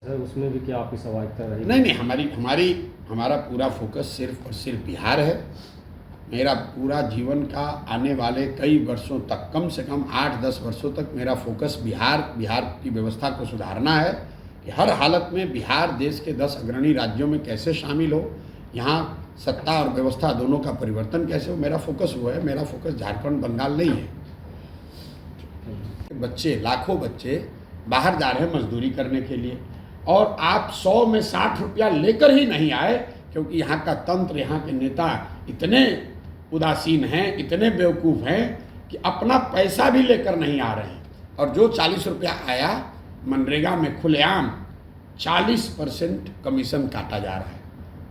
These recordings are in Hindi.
सर उसमें भी क्या आपकी सहभागिता रही? नहीं, हमारा पूरा फोकस सिर्फ और सिर्फ बिहार है। मेरा पूरा जीवन का आने वाले कई वर्षों तक, कम से कम 8-10 वर्षों तक मेरा फोकस बिहार की व्यवस्था को सुधारना है कि हर हालत में बिहार देश के 10 अग्रणी राज्यों में कैसे शामिल हो, यहाँ सत्ता और व्यवस्था दोनों का परिवर्तन कैसे हो। मेरा फोकस वो है। मेरा फोकस झारखंड बंगाल नहीं है। बच्चे, लाखों बच्चे बाहर जा रहे हैं मजदूरी करने के लिए, और आप 100 में 60 रुपया लेकर ही नहीं आए, क्योंकि यहाँ का तंत्र, यहाँ के नेता इतने उदासीन हैं, इतने बेवकूफ़ हैं कि अपना पैसा भी लेकर नहीं आ रहे हैं। और जो 40 रुपया आया, मनरेगा में खुलेआम 40% कमीशन काटा जा रहा है।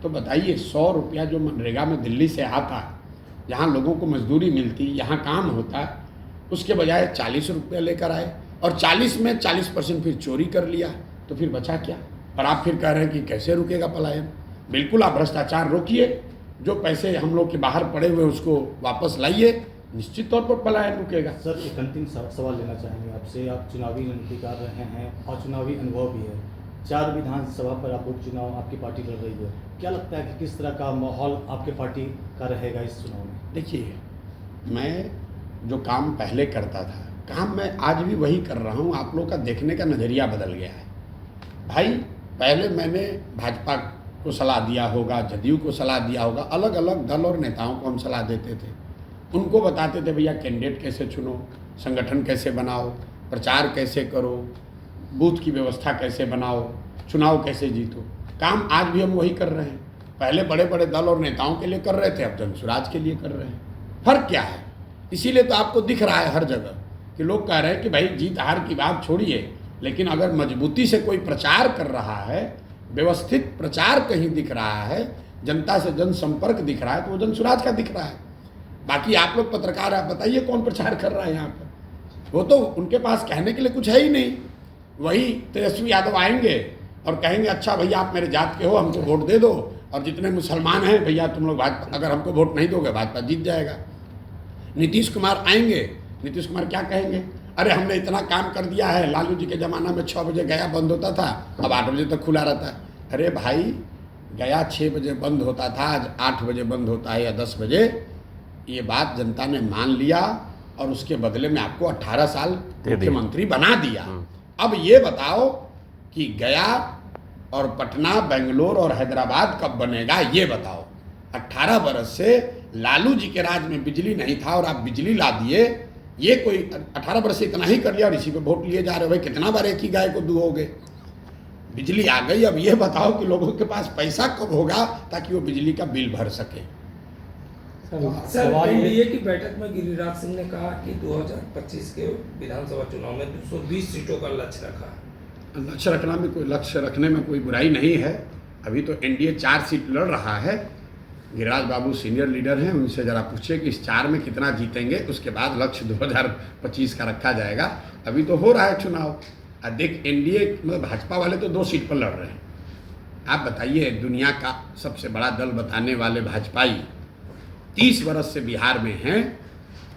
तो बताइए, 100 रुपया जो मनरेगा में दिल्ली से आता, जहाँ लोगों को मजदूरी मिलती, यहाँ काम होता, उसके बजाय 40 रुपया लेकर आए, और 40 में 40% फिर चोरी कर लिया, तो फिर बचा क्या? और आप फिर कह रहे हैं कि कैसे रुकेगा पलायन। बिल्कुल, आप भ्रष्टाचार रोकिए, जो पैसे हम लोग के बाहर पड़े हुए उसको वापस लाइए, निश्चित तौर पर पलायन रुकेगा। सर एक अंतिम सवाल लेना चाहेंगे आपसे। आप चुनावी रणनीति कर रहे हैं और चुनावी अनुभव भी है। 4 विधानसभा पर आप लोग चुनाव, आपकी पार्टी लड़ रही है। क्या लगता है कि किस तरह का माहौल आपके पार्टी का रहेगा इस चुनाव में? देखिए, मैं जो काम पहले करता था, काम मैं आज भी वही कर रहा हूँ। आप लोग का देखने का नज़रिया बदल गया है भाई। पहले मैंने भाजपा को सलाह दिया होगा, जदयू को सलाह दिया होगा, अलग अलग दल और नेताओं को हम सलाह देते थे। उनको बताते थे भैया कैंडिडेट कैसे चुनो, संगठन कैसे बनाओ, प्रचार कैसे करो, बूथ की व्यवस्था कैसे बनाओ, चुनाव कैसे जीतो। काम आज भी हम वही कर रहे हैं। पहले बड़े बड़े दल और नेताओं के लिए कर रहे थे, अब जनसुराज के लिए कर रहे हैं। फर्क क्या है? इसीलिए तो आपको दिख रहा है हर जगह कि लोग कह रहे हैं कि भाई जीत हार की बात छोड़िए, लेकिन अगर मजबूती से कोई प्रचार कर रहा है, व्यवस्थित प्रचार कहीं दिख रहा है, जनता से जनसंपर्क दिख रहा है, तो वो जनसुराज का दिख रहा है। बाकी आप लोग पत्रकार, आप बताइए कौन प्रचार कर रहा है यहाँ पर? वो तो उनके पास कहने के लिए कुछ है ही नहीं। वही तेजस्वी यादव आएंगे और कहेंगे अच्छा भैया आप मेरे जात के हो, हमको वोट दे दो, और जितने मुसलमान हैं भैया तुम लोग भाजपा, अगर हमको वोट नहीं दोगे भाजपा जीत जाएगा। नीतीश कुमार आएंगे, नीतीश कुमार क्या कहेंगे? अरे हमने इतना काम कर दिया है, लालू जी के ज़माना में 6 बजे गया बंद होता था, अब 8 बजे तक खुला रहता है। अरे भाई, गया 6 बजे बंद होता था, आज 8 बजे बंद होता है या 10 बजे। ये बात जनता ने मान लिया और उसके बदले में आपको 18 साल मुख्यमंत्री बना दिया। अब ये बताओ कि गया और पटना, बेंगलोर और हैदराबाद कब बनेगा, ये बताओ। 18 बरस से लालू जी के राज में बिजली नहीं था और आप बिजली ला दिए। ये कोई 18 बरस से इतना ही कर लिया और इसी पे वोट लिए जा रहे हो। भाई कितना बार एक ही गाय को दुहोगे? बिजली आ गई, अब ये बताओ कि लोगों के पास पैसा कब होगा ताकि वो बिजली का बिल भर सके। सर, एनडीए की बैठक में गिरिराज सिंह ने कहा कि 2025 के विधानसभा चुनाव में 220 सीटों का लक्ष्य रखा है। लक्ष्य रखने में कोई बुराई नहीं है। अभी तो एनडीए 4 सीट लड़ रहा है। गिरिराज बाबू सीनियर लीडर हैं, उनसे ज़रा पूछिए कि इस 4 में कितना जीतेंगे, उसके बाद लक्ष्य 2025 का रखा जाएगा। अभी तो हो रहा है चुनाव। देख, एनडीए मतलब भाजपा वाले तो 2 सीट पर लड़ रहे हैं। आप बताइए, दुनिया का सबसे बड़ा दल बताने वाले भाजपाई 30 बरस से बिहार में हैं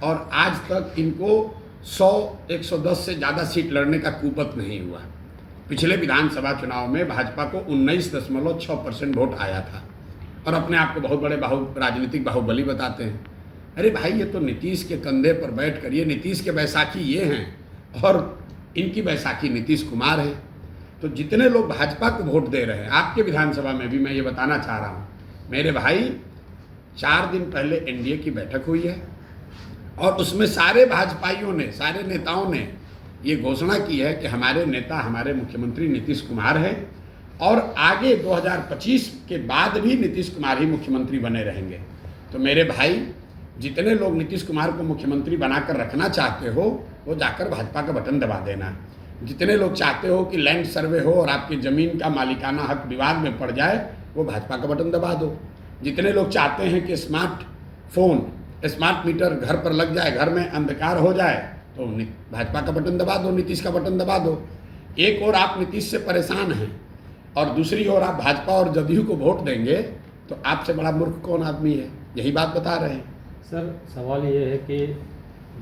और आज तक इनको 100-110 से ज़्यादा सीट लड़ने का कुपत नहीं हुआ। पिछले विधानसभा चुनाव में भाजपा को 19.6% वोट आया था और अपने आप को बहुत बड़े राजनीतिक बाहुबली बताते हैं। अरे भाई, ये तो नीतीश के कंधे पर बैठ कर, ये नीतीश के बैसाखी ये हैं और इनकी बैसाखी नीतीश कुमार हैं। तो जितने लोग भाजपा को वोट दे रहे हैं, आपके विधानसभा में भी मैं ये बताना चाह रहा हूँ मेरे भाई, 4 दिन पहले एनडीए की बैठक हुई है और उसमें सारे भाजपाइयों ने, सारे नेताओं ने ये घोषणा की है कि हमारे नेता, हमारे मुख्यमंत्री नीतीश कुमार हैं और आगे 2025 के बाद भी नीतीश कुमार ही मुख्यमंत्री बने रहेंगे। तो मेरे भाई, जितने लोग नीतीश कुमार को मुख्यमंत्री बनाकर रखना चाहते हो, वो जाकर भाजपा का बटन दबा देना। जितने लोग चाहते हो कि लैंड सर्वे हो और आपकी ज़मीन का मालिकाना हक विवाद में पड़ जाए, वो भाजपा का बटन दबा दो। जितने लोग चाहते हैं कि स्मार्ट मीटर घर पर लग जाए, घर में अंधकार हो जाए, तो भाजपा का बटन दबा दो, नीतीश का बटन दबा दो। एक और आप नीतीश से परेशान हैं और दूसरी ओर आप भाजपा और जदयू को वोट देंगे, तो आपसे बड़ा मूर्ख कौन आदमी है? यही बात बता रहे हैं। सर, सवाल ये है कि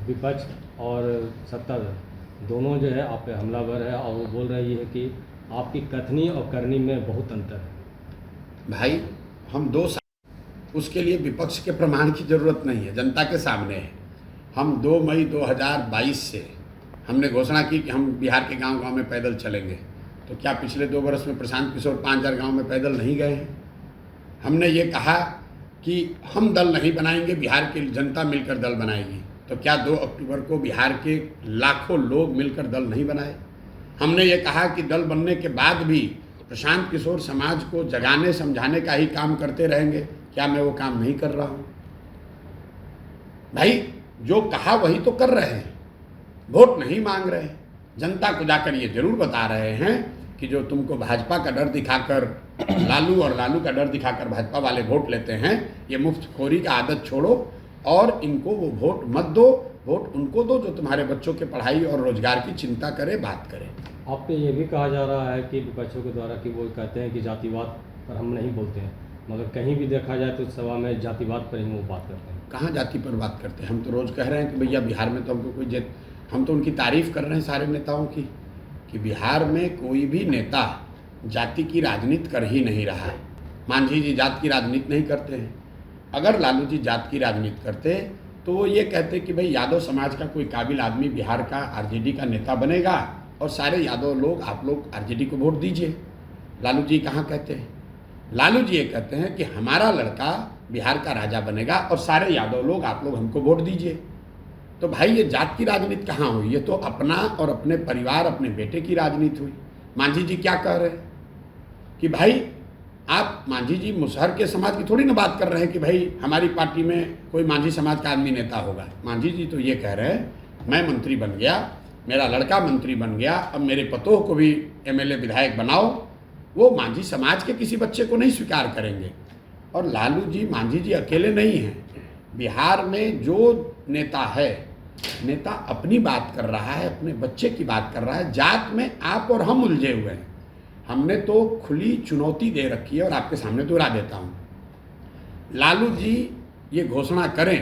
विपक्ष और सत्ताधारी दोनों जो है आप पे हमलावर है और वो बोल रही है कि आपकी कथनी और करनी में बहुत अंतर है। भाई हम 2 साल, उसके लिए विपक्ष के प्रमाण की ज़रूरत नहीं है, जनता के सामने है। हम 2 मई 2022 से हमने घोषणा की कि हम बिहार के गांव-गांव में पैदल चलेंगे। तो क्या पिछले 2 वर्ष में प्रशांत किशोर 5000 गांव में पैदल नहीं गए हैं? हमने ये कहा कि हम दल नहीं बनाएंगे, बिहार की जनता मिलकर दल बनाएगी। तो क्या 2 अक्टूबर को बिहार के लाखों लोग मिलकर दल नहीं बनाए? हमने ये कहा कि दल बनने के बाद भी प्रशांत किशोर समाज को जगाने समझाने का ही काम करते रहेंगे। क्या मैं वो काम नहीं कर रहा हूँ? भाई जो कहा वही तो कर रहे हैं, वोट नहीं मांग रहे। जनता को जाकर ये जरूर बता रहे हैं कि जो तुमको भाजपा का डर दिखाकर लालू और लालू का डर दिखाकर भाजपा वाले वोट लेते हैं, ये मुफ्तखोरी का आदत छोड़ो और इनको वो वोट मत दो। वोट उनको दो जो तुम्हारे बच्चों के पढ़ाई और रोजगार की चिंता करे, बात करे। आप पे ये भी कहा जा रहा है कि विपक्षों के द्वारा कि वो कहते हैं कि जातिवाद पर हम नहीं बोलते हैं, मगर कहीं भी देखा जाए तो सभा में जातिवाद पर ही वो बात करते हैं। कहाँ जाति पर बात करते हैं? हम तो रोज़ कह रहे हैं कि भैया बिहार में तो हमको कोई हम तो उनकी तारीफ़ कर रहे हैं सारे नेताओं की, कि बिहार में कोई भी नेता जाति की राजनीति कर ही नहीं रहा है। मांझी जी जात की राजनीति नहीं करते हैं। अगर लालू जी जात की राजनीति करते तो वो ये कहते कि भाई यादव समाज का कोई काबिल आदमी बिहार का आरजेडी का नेता बनेगा और सारे यादव लोग, आप लोग आरजेडी को वोट दीजिए। लालू जी कहाँ कहते हैं? लालू जी ये कहते हैं कि हमारा लड़का बिहार का राजा बनेगा और सारे यादव लोग, आप लोग हमको वोट दीजिए। तो भाई ये जात की राजनीति कहाँ हुई? ये तो अपना और अपने परिवार, अपने बेटे की राजनीति हुई। मांझी जी क्या कह रहे हैं कि भाई आप, मांझी जी मुसहर के समाज की थोड़ी ना बात कर रहे हैं कि भाई हमारी पार्टी में कोई मांझी समाज का आदमी नेता होगा। मांझी जी तो ये कह रहे हैं मैं मंत्री बन गया, मेरा लड़का मंत्री बन गया, अब मेरे पतोह को भी एमएलए विधायक बनाओ। वो मांझी समाज के किसी बच्चे को नहीं स्वीकार करेंगे। और लालू जी, मांझी जी अकेले नहीं हैं। बिहार में जो नेता है, नेता अपनी बात कर रहा है, अपने बच्चे की बात कर रहा है। जात में आप और हम उलझे हुए हैं। हमने तो खुली चुनौती दे रखी है और आपके सामने दोहरा देता हूँ। लालू जी ये घोषणा करें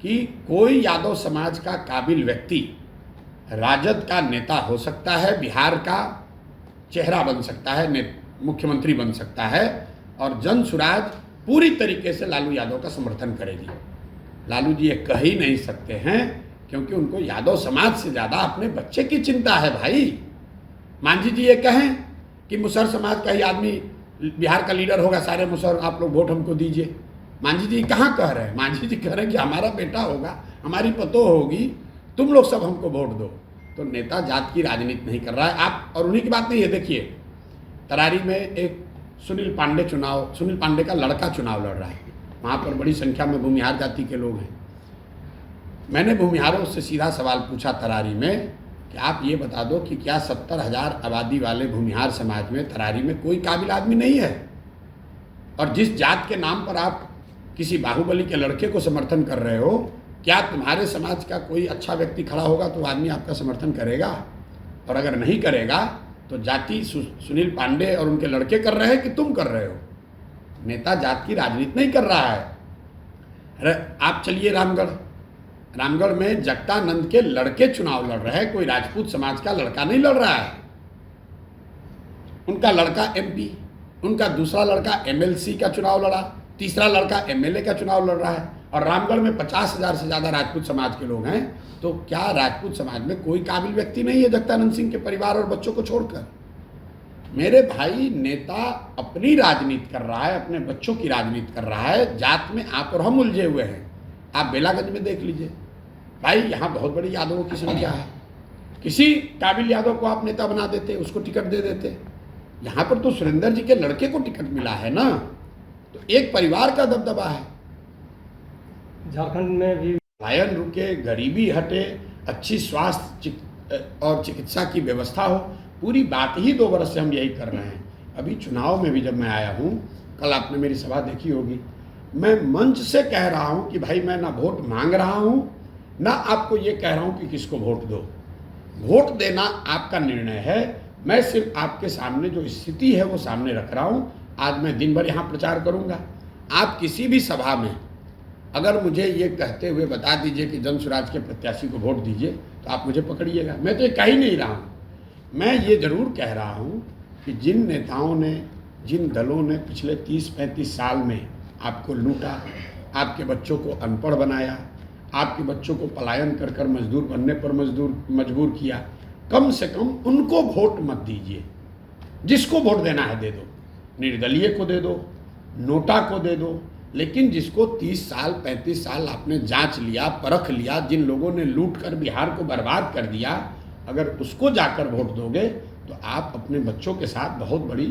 कि कोई यादव समाज का काबिल व्यक्ति राजद का नेता हो सकता है, बिहार का चेहरा बन सकता है, मुख्यमंत्री बन सकता है, और जन सुराज पूरी तरीके से लालू यादव का समर्थन करेगी। लालू जी ये कह ही नहीं सकते हैं क्योंकि उनको यादव समाज से ज़्यादा अपने बच्चे की चिंता है। भाई मांझी जी ये कहें कि मुसहर समाज का ही आदमी बिहार का लीडर होगा, सारे मुसहर आप लोग वोट हमको दीजिए। मांझी जी कहाँ कह रहे हैं? मांझी जी कह रहे हैं कि हमारा बेटा होगा, हमारी पतोह होगी, तुम लोग सब हमको वोट दो। तो नेता जात की राजनीति नहीं कर रहा है। आप, और उन्हीं की बात नहीं है, देखिए तरारी में एक सुनील पांडे का लड़का चुनाव लड़ रहा है। वहाँ पर बड़ी संख्या में भूमिहार जाति के लोग हैं। मैंने भूमिहारों से सीधा सवाल पूछा तरारी में कि आप ये बता दो कि क्या 70,000 आबादी वाले भूमिहार समाज में तरारी में कोई काबिल आदमी नहीं है? और जिस जात के नाम पर आप किसी बाहुबली के लड़के को समर्थन कर रहे हो, क्या तुम्हारे समाज का कोई अच्छा व्यक्ति खड़ा होगा तो आदमी आपका समर्थन करेगा? और अगर नहीं करेगा तो जाति सुनील पांडे और उनके लड़के कर रहे हैं कि तुम कर रहे हो? नेता जात की राजनीति नहीं कर रहा है। अरे आप चलिए रामगढ़ में जगतानंद के लड़के चुनाव लड़ रहे हैं, कोई राजपूत समाज का लड़का नहीं लड़ रहा है। उनका लड़का एमपी, उनका दूसरा लड़का एमएलसी का चुनाव लड़ा, तीसरा लड़का एमएलए का चुनाव लड़ रहा है। और रामगढ़ में 50,000 से ज़्यादा राजपूत समाज के लोग हैं। तो क्या राजपूत समाज में कोई काबिल व्यक्ति नहीं है जगतानंद सिंह के परिवार और बच्चों को छोड़कर? मेरे भाई, नेता अपनी राजनीति कर रहा है, अपने बच्चों की राजनीति कर रहा है। जात में आप और हम उलझे हुए हैं। आप बेलागंज में देख लीजिए भाई, यहाँ बहुत बड़ी यादवों की संख्या है। किसी काबिल यादव को आप नेता बना देते, उसको टिकट दे देते। यहाँ पर तो सुरेंद्र जी के लड़के को टिकट मिला है ना, तो एक परिवार का दबदबा है। झारखंड में भी पलायन रुके, गरीबी हटे, अच्छी स्वास्थ्य और चिकित्सा की व्यवस्था हो, पूरी बात ही 2 वर्ष से हम यही कर रहे हैं। अभी चुनाव में भी जब मैं आया हूँ, कल आपने मेरी सभा देखी होगी, मैं मंच से कह रहा हूँ कि भाई मैं ना वोट मांग रहा हूँ, ना आपको ये कह रहा हूँ कि किसको वोट दो। वोट देना आपका निर्णय है। मैं सिर्फ आपके सामने जो स्थिति है वो सामने रख रहा हूँ। आज मैं दिन भर यहाँ प्रचार करूँगा। आप किसी भी सभा में अगर मुझे ये कहते हुए बता दीजिए कि जन स्वराज के प्रत्याशी को वोट दीजिए, तो आप मुझे पकड़िएगा। मैं तो ये कह ही नहीं रहा हूँ। मैं ये ज़रूर कह रहा हूँ कि जिन नेताओं ने, जिन दलों ने पिछले 30-35 साल में आपको लूटा, आपके बच्चों को अनपढ़ बनाया, आपके बच्चों को पलायन कर कर मजदूर बनने पर मजबूर किया, कम से कम उनको वोट मत दीजिए। जिसको वोट देना है दे दो, निर्दलीय को दे दो, नोटा को दे दो, लेकिन जिसको 30 साल 35 साल आपने जांच लिया, परख लिया, जिन लोगों ने लूट कर बिहार को बर्बाद कर दिया, अगर उसको जाकर वोट दोगे तो आप अपने बच्चों के साथ बहुत बड़ी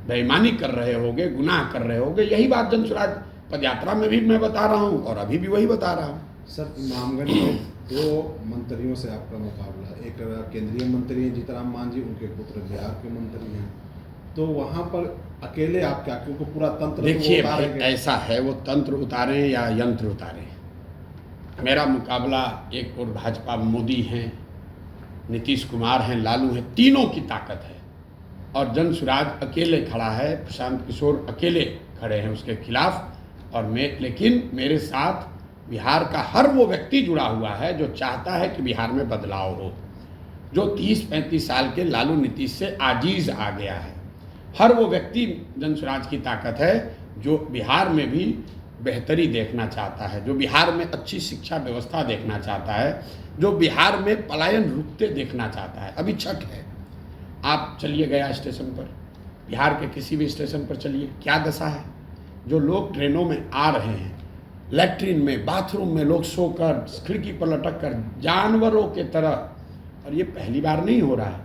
बेईमानी कर रहे होगे, गुनाह कर रहे होगे। यही बात जन स्वराज पदयात्रा में भी मैं बता रहा हूँ और अभी भी वही बता रहा हूँ। सर, इमामगंज में 2 मंत्रियों से आपका मुकाबला, एक केंद्रीय मंत्री हैं जीतराम मांझी, उनके पुत्र बिहार के मंत्री हैं, तो वहाँ पर अकेले आप क्या, क्योंकि पूरा तंत्र देखिए भाई, ऐसा है, वो तंत्र उतारें या यंत्र उतारें, मेरा मुकाबला एक और भाजपा मोदी हैं, नीतीश कुमार हैं, लालू हैं, तीनों की ताकत है और जन स्वराज अकेले खड़ा है, प्रशांत किशोर अकेले खड़े हैं उसके खिलाफ। और लेकिन मेरे साथ बिहार का हर वो व्यक्ति जुड़ा हुआ है जो चाहता है कि बिहार में बदलाव हो, जो 30-35 साल के लालू नीतीश से आजीज आ गया है। हर वो व्यक्ति जन स्वराज की ताकत है जो बिहार में भी बेहतरी देखना चाहता है, जो बिहार में अच्छी शिक्षा व्यवस्था देखना चाहता है, जो बिहार में पलायन रुकते देखना चाहता है। अभी छठ है, आप चलिए गया स्टेशन पर, बिहार के किसी भी स्टेशन पर चलिए, क्या दशा है। जो लोग ट्रेनों में आ रहे हैं, लैट्रिन में, बाथरूम में लोग सोकर, खिड़की पर लटक कर जानवरों के तरह, और ये पहली बार नहीं हो रहा है,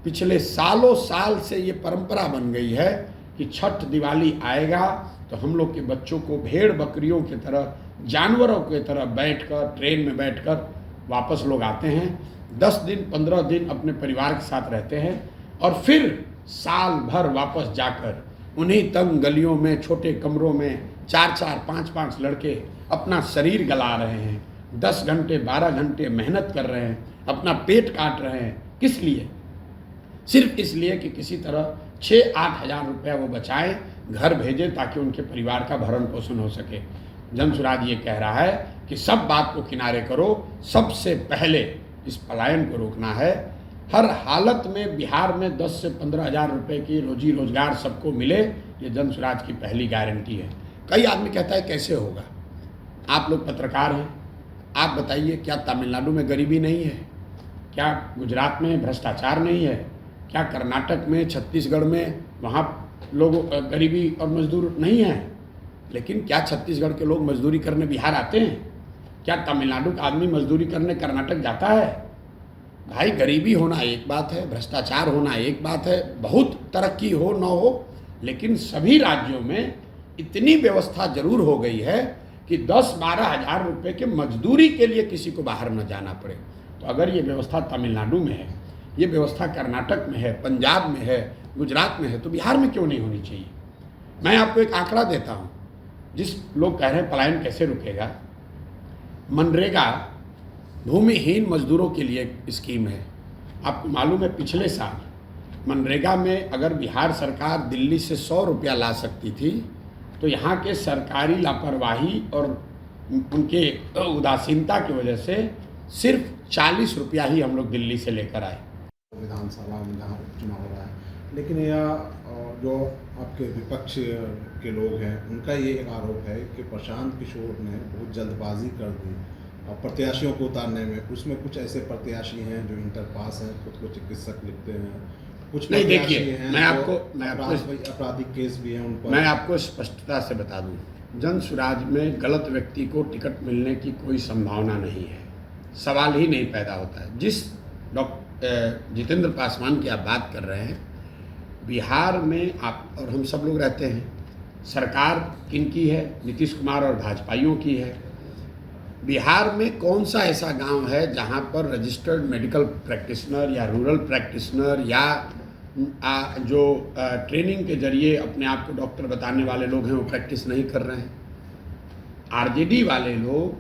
पिछले सालों साल से ये परंपरा बन गई है कि छठ दिवाली आएगा तो हम लोग के बच्चों को भेड़ बकरियों की तरह, जानवरों की तरह बैठकर, ट्रेन में बैठकर वापस लोग आते हैं, 10 दिन 15 दिन अपने परिवार के साथ रहते हैं और फिर साल भर वापस जाकर उन्हीं तंग गलियों में, छोटे कमरों में 4-4 5-5 लड़के अपना शरीर गला रहे हैं, 10 घंटे 12 घंटे मेहनत कर रहे हैं, अपना पेट काट रहे हैं। किस लिए? सिर्फ इसलिए कि किसी तरह 6-8 हज़ार रुपया वो बचाएं, घर भेजें ताकि उनके परिवार का भरण पोषण हो सके। जन स्वराज ये कह रहा है कि सब बात को किनारे करो, सबसे पहले इस पलायन को रोकना है। हर हालत में बिहार में 10 से 15 हज़ार रुपये की रोजी रोजगार सबको मिले, ये जन स्वराज की पहली गारंटी है। कई आदमी कहता है कैसे होगा, आप लोग पत्रकार हैं, आप बताइए, क्या तमिलनाडु में गरीबी नहीं है? क्या गुजरात में भ्रष्टाचार नहीं है? क्या कर्नाटक में, छत्तीसगढ़ में वहाँ लोग गरीबी और मजदूर नहीं हैं? लेकिन क्या छत्तीसगढ़ के लोग मजदूरी करने बिहार आते हैं? क्या तमिलनाडु का आदमी मजदूरी करने कर्नाटक जाता है? भाई, गरीबी होना एक बात है, भ्रष्टाचार होना एक बात है, बहुत तरक्की हो न हो, लेकिन सभी राज्यों में इतनी व्यवस्था जरूर हो गई है कि 10-12 हज़ार रुपये के मजदूरी के लिए किसी को बाहर न जाना पड़े। तो अगर ये व्यवस्था तमिलनाडु में है, ये व्यवस्था कर्नाटक में है, पंजाब में है, गुजरात में है, तो बिहार में क्यों नहीं होनी चाहिए? मैं आपको एक आंकड़ा देता हूँ, जिस लोग कह रहे हैं पलायन कैसे रुकेगा, मनरेगा भूमिहीन मजदूरों के लिए स्कीम है। आपको मालूम है पिछले साल मनरेगा में अगर बिहार सरकार दिल्ली से 100 रुपया ला सकती थी, तो यहाँ के सरकारी लापरवाही और उनके उदासीनता की वजह से सिर्फ 40 रुपया ही हम लोग दिल्ली से लेकर आए। विधानसभा में जहाँ उपचुनाव हो रहा है, लेकिन यह जो आपके विपक्ष के लोग हैं, उनका ये एक आरोप है कि प्रशांत किशोर ने बहुत जल्दबाजी कर दी और प्रत्याशियों को उतारने में। उसमें कुछ ऐसे प्रत्याशी हैं जो इंटर पास हैं, खुद को चिकित्सक लिखते हैं, कुछ नहीं। देखिए, मैं आपको आपराधिक केस भी हैं उन पर। मैं आपको स्पष्टता से बता दूं, जन स्वराज में गलत व्यक्ति को टिकट मिलने की कोई संभावना नहीं है, सवाल ही नहीं पैदा होता है। जिस डॉक्टर जितेंद्र पासवान की आप बात कर रहे हैं, बिहार में आप और हम सब लोग रहते हैं, सरकार किनकी है? नीतीश कुमार और भाजपाइयों की है। बिहार में कौन सा ऐसा गांव है जहां पर रजिस्टर्ड मेडिकल प्रैक्टिशनर या रूरल प्रैक्टिशनर या जो ट्रेनिंग के जरिए अपने आप को डॉक्टर बताने वाले लोग हैं वो प्रैक्टिस नहीं कर रहे हैं? आरजेडी वाले लोग,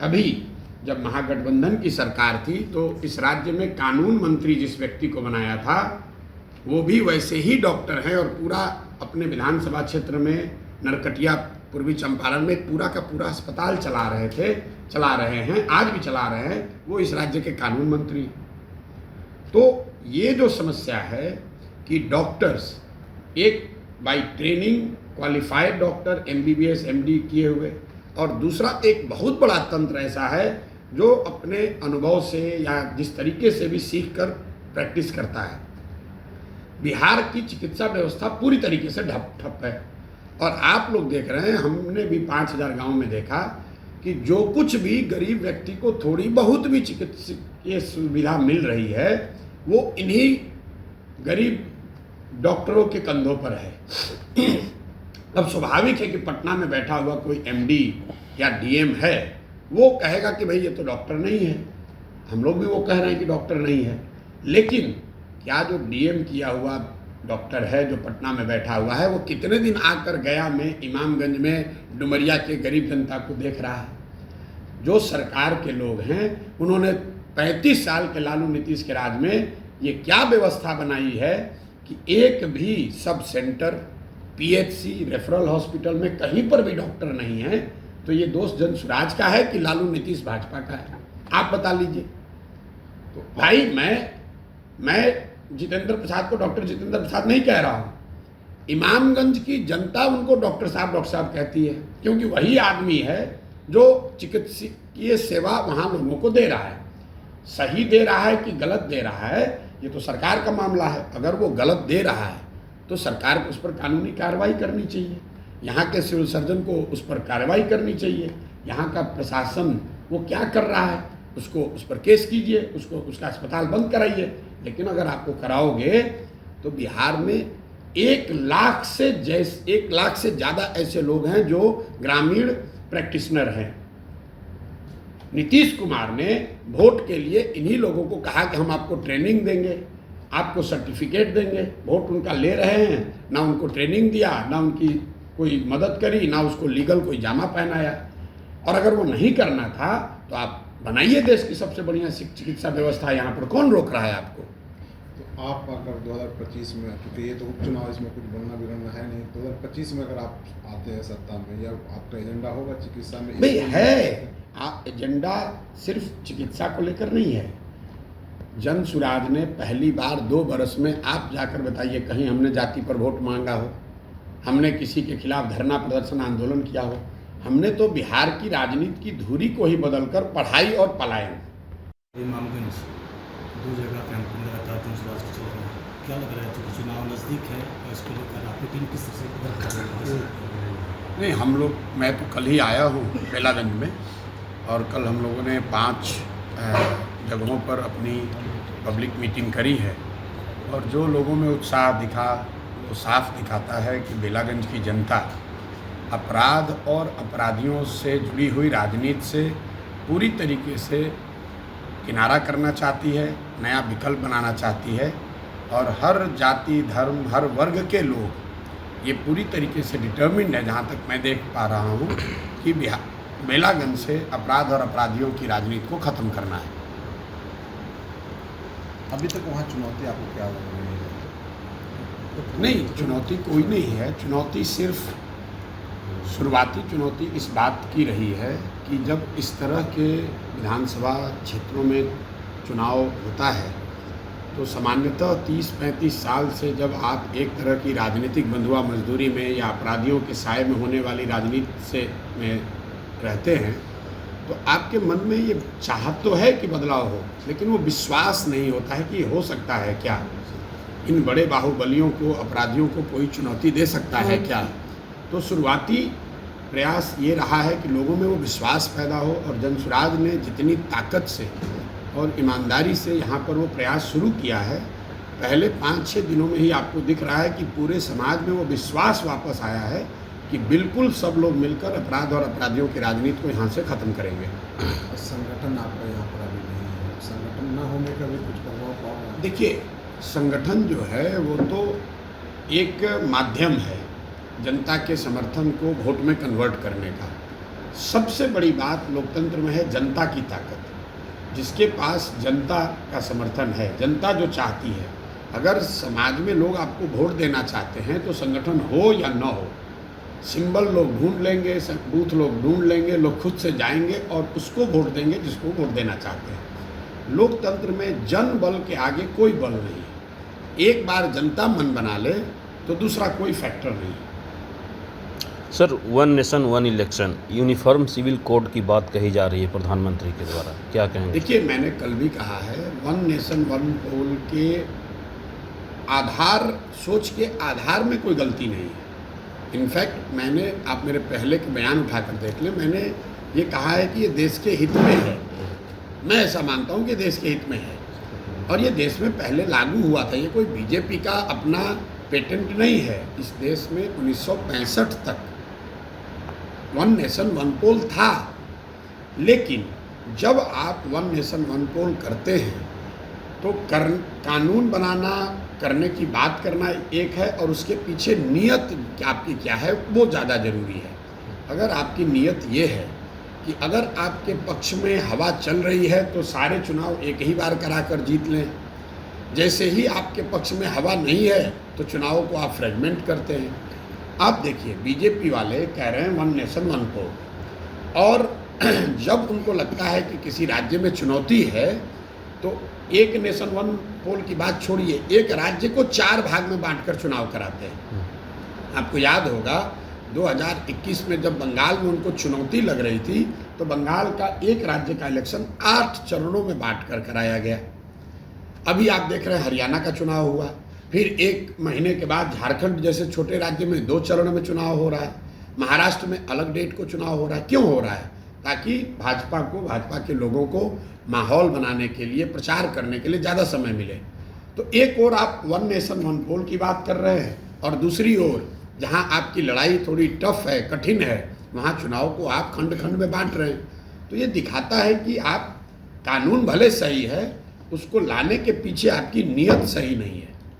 अभी जब महागठबंधन की सरकार थी तो इस राज्य में कानून मंत्री जिस व्यक्ति को बनाया था वो भी वैसे ही डॉक्टर हैं और पूरा अपने विधानसभा क्षेत्र में नरकटिया, पूर्वी चंपारण में पूरा का पूरा अस्पताल चला रहे हैं, आज भी चला रहे हैं, वो इस राज्य के कानून मंत्री। तो ये जो समस्या है कि डॉक्टर्स एक by training qualified doctor MBBS MD किए हुए, और दूसरा एक बहुत बड़ा तंत्र ऐसा है जो अपने अनुभव से या जिस तरीके से भी सीख कर प्रैक्टिस करता है। बिहार की चिकित्सा व्यवस्था पूरी तरीके से ठप है, और आप लोग देख रहे हैं, हमने भी 5000 गांव में देखा कि जो कुछ भी गरीब व्यक्ति को थोड़ी बहुत भी चिकित्सीय सुविधा मिल रही है वो इन्हीं गरीब डॉक्टरों के कंधों पर है। अब स्वाभाविक है कि पटना में बैठा हुआ कोई MD या DM है, वो कहेगा कि भाई ये तो डॉक्टर नहीं है। हम लोग भी वो कह रहे हैं कि डॉक्टर नहीं है, लेकिन क्या जो DM किया हुआ डॉक्टर है जो पटना में बैठा हुआ है, वो कितने दिन आकर गया में, इमामगंज में, डुमरिया के गरीब जनता को देख रहा है? जो सरकार के लोग हैं उन्होंने 35 साल के लालू नीतीश के राज में ये क्या व्यवस्था बनाई है कि एक भी sub centre, PHC, referral hospital में कहीं पर भी डॉक्टर नहीं है। तो ये दोष जनसुराज का है कि लालू नीतीश भाजपा का है? आप बता लीजिए। तो भाई मैं जितेंद्र प्रसाद को डॉक्टर जितेंद्र प्रसाद नहीं कह रहा हूँ, इमामगंज की जनता उनको डॉक्टर साहब कहती है, क्योंकि वही आदमी है जो चिकित्सकीय सेवा वहाँ लोगों को दे रहा है। सही दे रहा है कि गलत दे रहा है, ये तो सरकार का मामला है। अगर वो गलत दे रहा है तो सरकार को उस पर कानूनी कार्रवाई करनी चाहिए, यहाँ के सिविल सर्जन को उस पर कार्रवाई करनी चाहिए, यहाँ का प्रशासन वो क्या कर रहा है उसको, उस पर केस कीजिए, उसका अस्पताल बंद कराइए। लेकिन अगर आपको कराओगे तो बिहार में 1 लाख से ज़्यादा ऐसे लोग हैं जो ग्रामीण प्रैक्टिशनर हैं। नीतीश कुमार ने वोट के लिए इन्हीं लोगों को कहा कि हम आपको ट्रेनिंग देंगे, आपको सर्टिफिकेट देंगे। वोट उनका ले रहे हैं, ना उनको ट्रेनिंग दिया, ना उनकी कोई मदद करी, ना उसको लीगल कोई जामा पहनाया। और अगर वो नहीं करना था तो आप बनाइए देश की सबसे बढ़िया चिकित्सा व्यवस्था, यहाँ पर कौन रोक रहा है आपको? तो आप अगर 2025 में, क्योंकि ये तो उपचुनाव, इसमें कुछ बनना बिगड़ना है नहीं, 2025 में अगर आप आते हैं सत्ता में, या आपका एजेंडा होगा चिकित्सा में? भाई है, एजेंडा सिर्फ चिकित्सा को लेकर नहीं है। जनसुराज ने पहली बार 2 बरस में, आप जाकर बताइए कहीं हमने जाति पर वोट मांगा हो, हमने किसी के खिलाफ धरना प्रदर्शन आंदोलन किया हो? हमने तो बिहार की राजनीति की धुरी को ही बदलकर पढ़ाई और पलायन। इमामगंज 2 जगह कैंपिंग लगातार जनसुराज की चल रही है, क्या लग रहा है कि चुनाव नज़दीक है और इसको लेकर आपकी टीम किस तरह से वर्क कर रही है? नहीं, हम लोग, मैं तो कल ही आया हूँ बेलागंज में, और कल हम लोगों ने 5 जगहों पर अपनी पब्लिक मीटिंग करी है, और जो लोगों में उत्साह दिखा वो साफ दिखाता है कि बेलागंज की जनता अपराध और अपराधियों से जुड़ी हुई राजनीति से पूरी तरीके से किनारा करना चाहती है, नया विकल्प बनाना चाहती है, और हर जाति, धर्म, हर वर्ग के लोग ये पूरी तरीके से डिटर्मिन्ड है, जहाँ तक मैं देख पा रहा हूँ, कि बेलागंज से अपराध और अपराधियों की राजनीति को ख़त्म करना है। अभी तक वहाँ चुनौती आपको क्या लग रही है? नहीं, चुनौती कोई नहीं है। चुनौती सिर्फ शुरुआती चुनौती इस बात की रही है कि जब इस तरह के विधानसभा क्षेत्रों में चुनाव होता है तो सामान्यतः 30-35 साल से जब आप एक तरह की राजनीतिक बंधुआ मजदूरी में या अपराधियों के साए में होने वाली राजनीति से में रहते हैं तो आपके मन में ये चाहत तो है कि बदलाव हो, लेकिन वो विश्वास नहीं होता है कि हो सकता है क्या, इन बड़े बाहुबलियों को, अपराधियों को कोई चुनौती दे सकता है क्या। तो शुरुआती प्रयास ये रहा है कि लोगों में वो विश्वास पैदा हो, और जनसुराज ने जितनी ताकत से और ईमानदारी से यहाँ पर वो प्रयास शुरू किया है, पहले 5-6 दिनों में ही आपको दिख रहा है कि पूरे समाज में वो विश्वास वापस आया है कि बिल्कुल सब लोग मिलकर अपराध और अपराधियों की राजनीति को यहाँ से ख़त्म करेंगे। संगठन आपका यहाँ पर अभी नहीं है, संगठन न होने का भी कुछ प्रभाव पड़ा? देखिए, संगठन जो है वो तो एक माध्यम है जनता के समर्थन को वोट में कन्वर्ट करने का। सबसे बड़ी बात लोकतंत्र में है जनता की ताकत। जिसके पास जनता का समर्थन है, जनता जो चाहती है, अगर समाज में लोग आपको वोट देना चाहते हैं तो संगठन हो या न हो, सिंबल लोग ढूंढ लेंगे, बूथ लोग ढूंढ लेंगे, लोग खुद से जाएंगे और उसको वोट देंगे जिसको वोट देना चाहते हैं। लोकतंत्र में जन बल के आगे कोई बल नहीं है। एक बार जनता मन बना ले तो दूसरा कोई फैक्टर नहीं है। Sir, one nation one election, uniform civil code की बात कही जा रही है प्रधानमंत्री के द्वारा, क्या कहेंगे? देखिए, मैंने कल भी कहा है, वन नेशन वन पोल के आधार, सोच के आधार में कोई गलती नहीं है। इनफैक्ट मैंने, आप मेरे पहले के बयान उठाकर देख लें, मैंने ये कहा है कि ये देश के हित में है। मैं ऐसा मानता हूँ कि देश के हित में है और ये देश में पहले लागू हुआ था। ये कोई बीजेपी का अपना पेटेंट नहीं है। इस देश में 1965 तक वन नेशन वन पोल था, लेकिन जब आप वन नेशन वन पोल करते हैं तो कानून बनाना, करने की बात करना एक है और उसके पीछे नीयत आपकी क्या है वो ज़्यादा ज़रूरी है। अगर आपकी नीयत ये है कि अगर आपके पक्ष में हवा चल रही है तो सारे चुनाव एक ही बार करा कर जीत लें, जैसे ही आपके पक्ष में हवा नहीं है तो चुनावों को आप फ्रेगमेंट करते हैं। आप देखिए, बीजेपी वाले कह रहे हैं वन नेशन वन पोल, और जब उनको लगता है कि किसी राज्य में चुनौती है तो एक नेशन वन पोल की बात छोड़िए, एक राज्य को 4 भाग में बांटकर चुनाव कराते हैं। आपको याद होगा 2021 में जब बंगाल में उनको चुनौती लग रही थी तो बंगाल का एक राज्य का इलेक्शन 8 चरणों में बांटकर कराया गया। अभी आप देख रहे हैं हरियाणा का चुनाव हुआ, फिर 1 महीने के बाद झारखंड जैसे छोटे राज्य में 2 चरणों में चुनाव हो रहा है, महाराष्ट्र में अलग डेट को चुनाव हो रहा है। क्यों हो रहा है? ताकि भाजपा के लोगों को माहौल बनाने के लिए, प्रचार करने के लिए ज़्यादा समय मिले। तो एक ओर आप वन नेशन वन पोल की बात कर रहे हैं और दूसरी ओर जहां आपकी लड़ाई थोड़ी टफ है, कठिन है, वहां चुनाव को आप खंड खंड में बांट रहे हैं। तो ये दिखाता है कि आप, कानून भले सही है, उसको लाने के पीछे आपकी नीयत सही नहीं है।